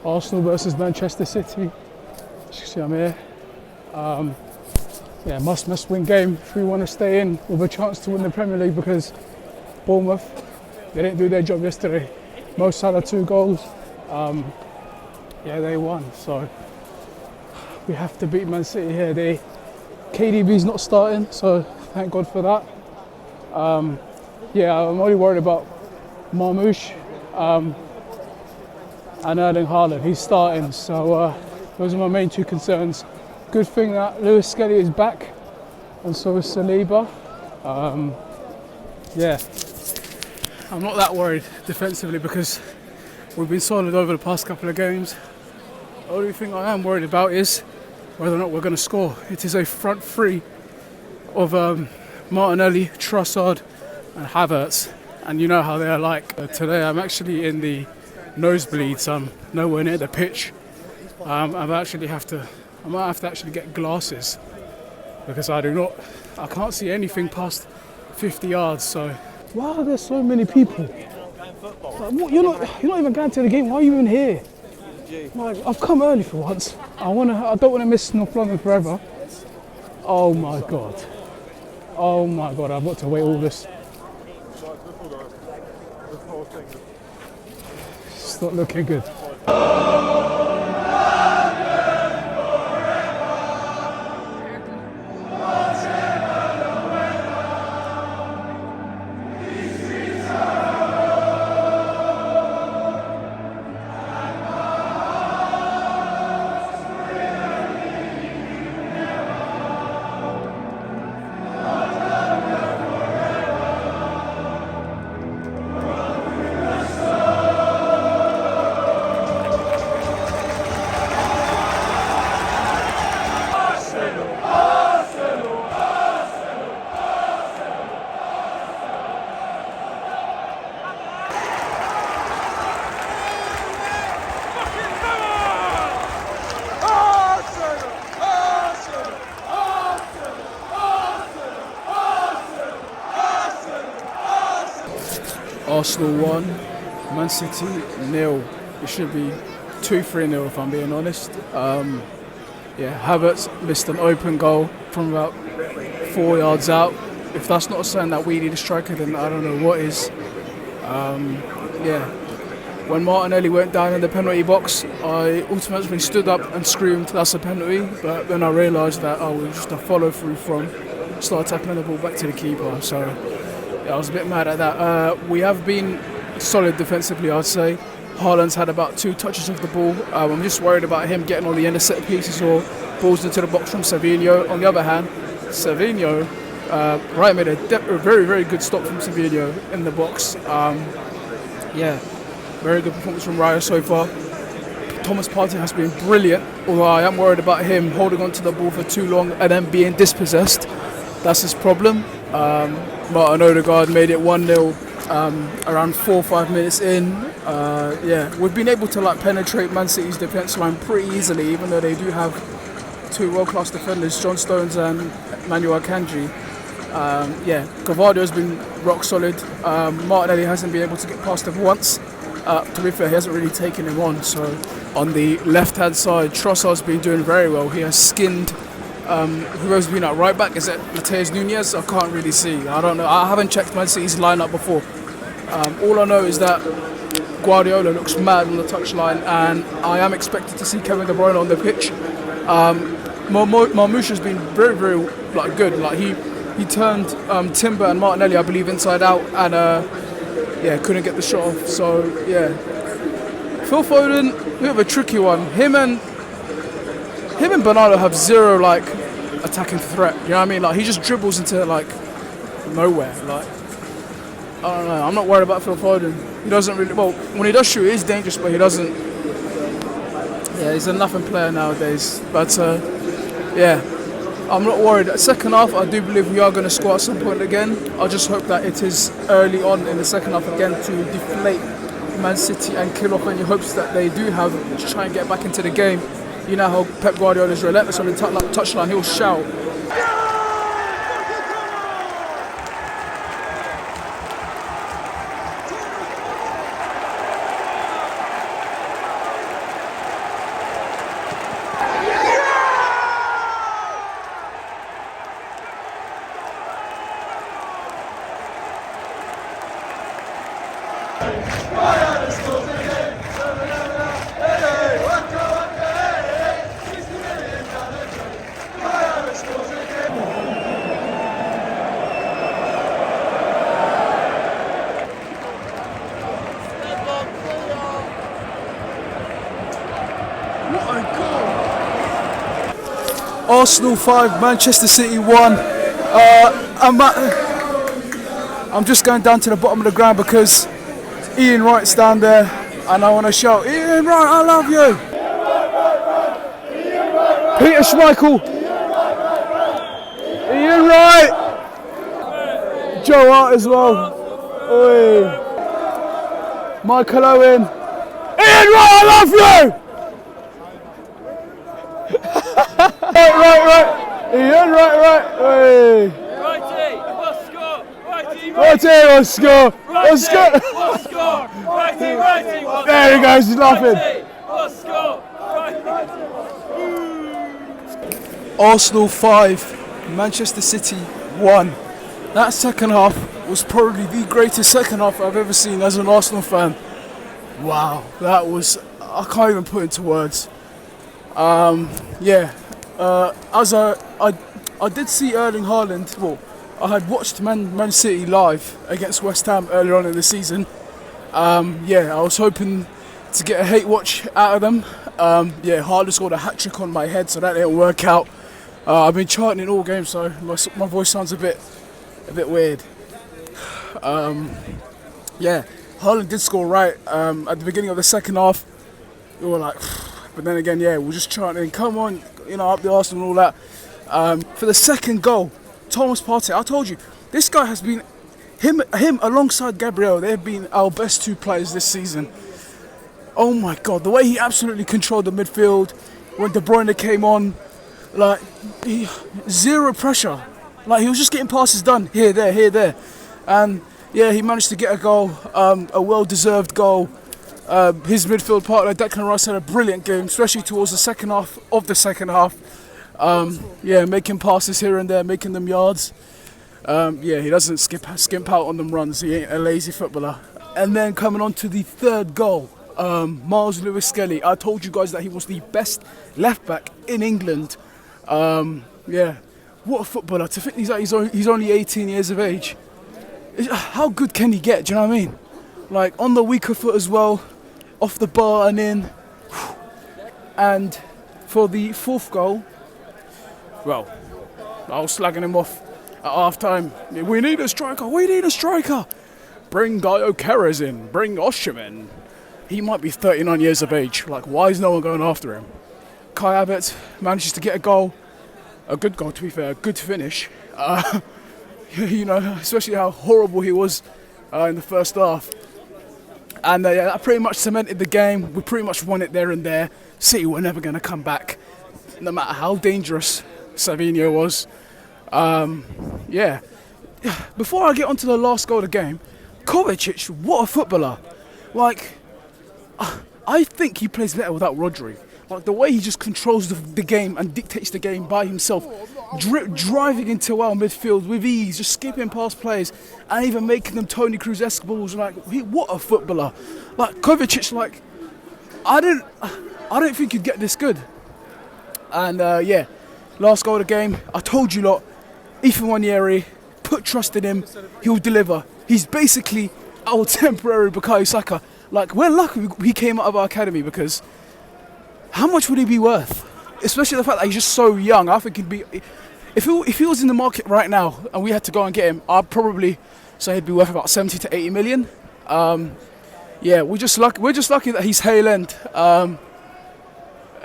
Arsenal versus Manchester City. As you see, I'm here. Yeah, must win game if we want to stay in with a chance to win the Premier League, because Bournemouth, they didn't do their job yesterday. Mo Salah 2 goals. Yeah, they won. So we have to beat Man City here. KDB's not starting, so thank God for that. Yeah, I'm only worried about Marmoush and Erling Haaland. He's starting, so those are my main two concerns. Good thing that Lewis Skelly is back, and so is Saliba. Yeah, I'm not that worried defensively because we've been solid over the past couple of games. The only thing I am worried about is whether or not we're going to score. It is a front three of Martinelli, Trossard and Havertz, and you know how they are like. Today I'm actually in the nosebleeds, I'm nowhere near the pitch. I might have to actually get glasses because I can't see anything past 50 yards. So why are there so many people? Like, what, you're not even going to the game. Why are you even here? Like, I've come early for once. I don't want to miss North London forever. Oh my god, I've got to wait all this. It's not looking good. Arsenal 1, Man City 0. It should be 2-3-0 if I'm being honest. Yeah, Havertz missed an open goal from about 4 yards out. If that's not a sign that we need a striker, then I don't know what is. Yeah, when Martinelli went down in the penalty box, I automatically stood up and screamed, "That's a penalty!" But then I realised that it was just a follow through from start tackling the ball back to the keeper. So yeah, I was a bit mad at that. We have been solid defensively, I'd say. Haaland's had about 2 touches of the ball. I'm just worried about him getting on the end of set pieces or balls into the box from Savinho. On the other hand, Savinho, Ryan made a very, very good stop from Savinho in the box. Yeah, very good performance from Raya so far. Thomas Partey has been brilliant, although I am worried about him holding on to the ball for too long and then being dispossessed. That's his problem. Martin Odegaard made it 1-0 around 4 or 5 minutes in. Yeah, we've been able to penetrate Man City's defence line pretty easily, even though they do have 2 world-class defenders, John Stones and Manuel Akanji. Yeah, Gavardio has been rock solid. Martinelli hasn't been able to get past him once. To be fair, he hasn't really taken him on. So on the left-hand side, Trossard's been doing very well. He has skinned whoever's been at right back. Is it Mateus Nunes? I can't really see. I don't know. I haven't checked Man City's lineup before. All I know is that Guardiola looks mad on the touchline, and I am expected to see Kevin De Bruyne on the pitch. Marmoush has been very, very good. He turned Timber and Martinelli, I believe, inside out, and yeah, couldn't get the shot off. So yeah, Phil Foden, a bit of a tricky one. Him and Bernardo have zero attacking threat. You know what I mean? He just dribbles into nowhere. I don't know. I'm not worried about Phil Foden. He doesn't really. Well, when he does shoot, he is dangerous, but he doesn't. Yeah, he's a nothing player nowadays. But yeah, I'm not worried. Second half, I do believe we are going to score at some point again. I just hope that it is early on in the second half again to deflate Man City and kill off any hopes that they do have to try and get back into the game. You know how Pep Guardiola is relentless on the touchline. He'll shout. What a goal! Arsenal 5, Manchester City 1. I'm just going down to the bottom of the ground because Ian Wright's down there and I want to shout, Ian Wright, I love you! Peter Schmeichel! Ian Wright! Joe Hart as well. Oi. Michael Owen. Ian Wright, I love you! right. Ian, right. Oi. Righty, we'll score. Righty, we'll score. Righty, we'll score. Righty, we'll there he goes, he's laughing. Righty, we'll score. Arsenal 5, Manchester City 1. That second half was probably the greatest second half I've ever seen as an Arsenal fan. Wow, that was, I can't even put into words. As I did see Erling Haaland, well, I had watched Man City live against West Ham earlier on in the season. I was hoping to get a hate watch out of them. Haaland scored a hat-trick on my head, so that didn't work out. I've been chanting all game, so my voice sounds a bit weird. Haaland did score right at the beginning of the second half. We were like, but then again, we're just chanting, come on, up the Arsenal and all that. For the second goal, Thomas Partey, I told you, this guy has been, him alongside Gabriel, they've been our best two players this season. Oh my God, the way he absolutely controlled the midfield when De Bruyne came on, zero pressure. He was just getting passes done here, there. And he managed to get a goal, a well-deserved goal. His midfield partner, Declan Rice, had a brilliant game, especially towards the second half of the second half. Making passes here and there, making them yards. He doesn't skimp out on them runs. He ain't a lazy footballer. And then coming on to the third goal, Miles Lewis-Skelly. I told you guys that he was the best left-back in England. What a footballer. To think he's only 18 years of age. How good can he get? Do you know what I mean? On the weaker foot as well, off the bar and in. And for the fourth goal, well, I was slagging him off at half time. We need a striker. Bring Dio Keres in. Bring Osimhen. He might be 39 years of age. Why is no one going after him? Kai Havertz manages to get a goal. A good goal, to be fair. A good finish. Especially how horrible he was in the first half. And that pretty much cemented the game. We pretty much won it there and there. City were never going to come back, no matter how dangerous Savinho was. Before I get onto the last goal of the game, Kovacic, what a footballer. I think he plays better without Rodri. The way he just controls the game and dictates the game by himself, driving into our midfield with ease, just skipping past players and even making them Toni Kroos-esque balls. What a footballer! Kovacic, I don't think he'd get this good. And last goal of the game. I told you lot, Ethan Nwaneri, put trust in him. He'll deliver. He's basically our temporary Bukayo Saka. We're lucky he came out of our academy, because how much would he be worth? Especially the fact that he's just so young. I think he'd be, if he was in the market right now and we had to go and get him, I'd probably say he'd be worth about 70 to 80 million. We're just lucky that he's Hale End.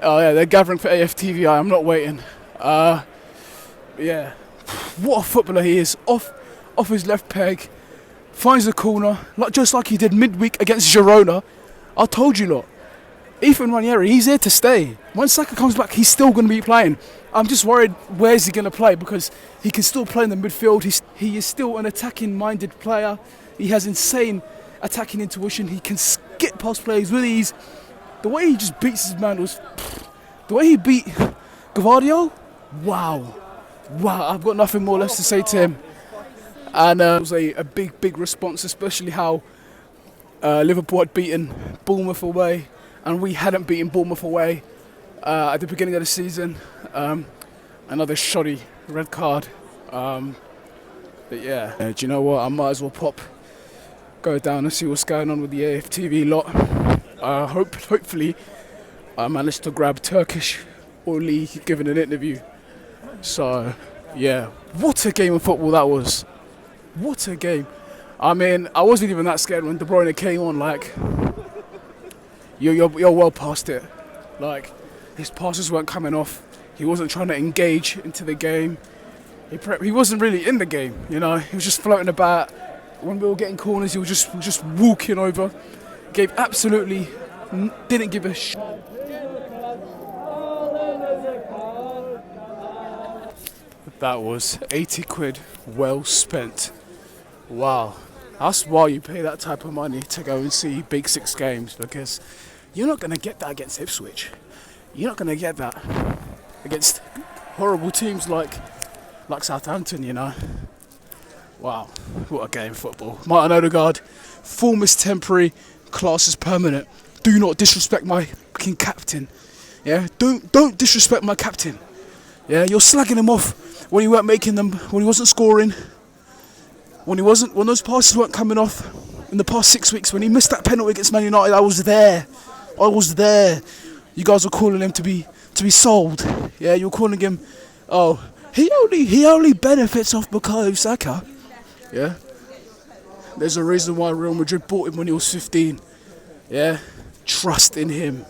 They're gathering for AFTVI. I'm not waiting. What a footballer he is. Off his left peg, finds the corner, just like he did midweek against Girona. I told you lot. Ethan Nwaneri, he's here to stay. When Saka comes back, he's still going to be playing. I'm just worried, where's he going to play? Because he can still play in the midfield. He is still an attacking-minded player. He has insane attacking intuition. He can skip past players with ease. The way he just beats his man was... The way he beat Gvardiol, wow. I've got nothing more less to say to him. And it was a big response, especially how Liverpool had beaten Bournemouth away. And we hadn't beaten Bournemouth away at the beginning of the season. Another shoddy red card. Do you know what? I might as well go down and see what's going on with the AFTV lot. Hopefully I managed to grab Turkish Oli giving an interview. So, yeah, what a game of football that was. What a game. I mean, I wasn't even that scared when De Bruyne came on. Like, you're well past it. Like, his passes weren't coming off. He wasn't trying to engage into the game. He wasn't really in the game, you know. He was just floating about. When we were getting corners, he was just walking over. Gave absolutely, didn't give a shit. That was 80 quid well spent. Wow. That's why you pay that type of money to go and see Big Six games, because you're not going to get that against Ipswich. You're not going to get that against horrible teams like Southampton, you know. Wow, what a game of football. Martin Odegaard, form is temporary, class is permanent. Do not disrespect my fucking captain. Yeah, don't disrespect my captain. Yeah, you're slagging him off when he weren't making them, when he wasn't scoring, when those passes weren't coming off in the past 6 weeks, when he missed that penalty against Man United. I was there. You guys were calling him to be sold. Yeah, you were calling him, oh, he only benefits off Bukayo Saka. Yeah, there's a reason why Real Madrid bought him when he was 15. Yeah, trust in him.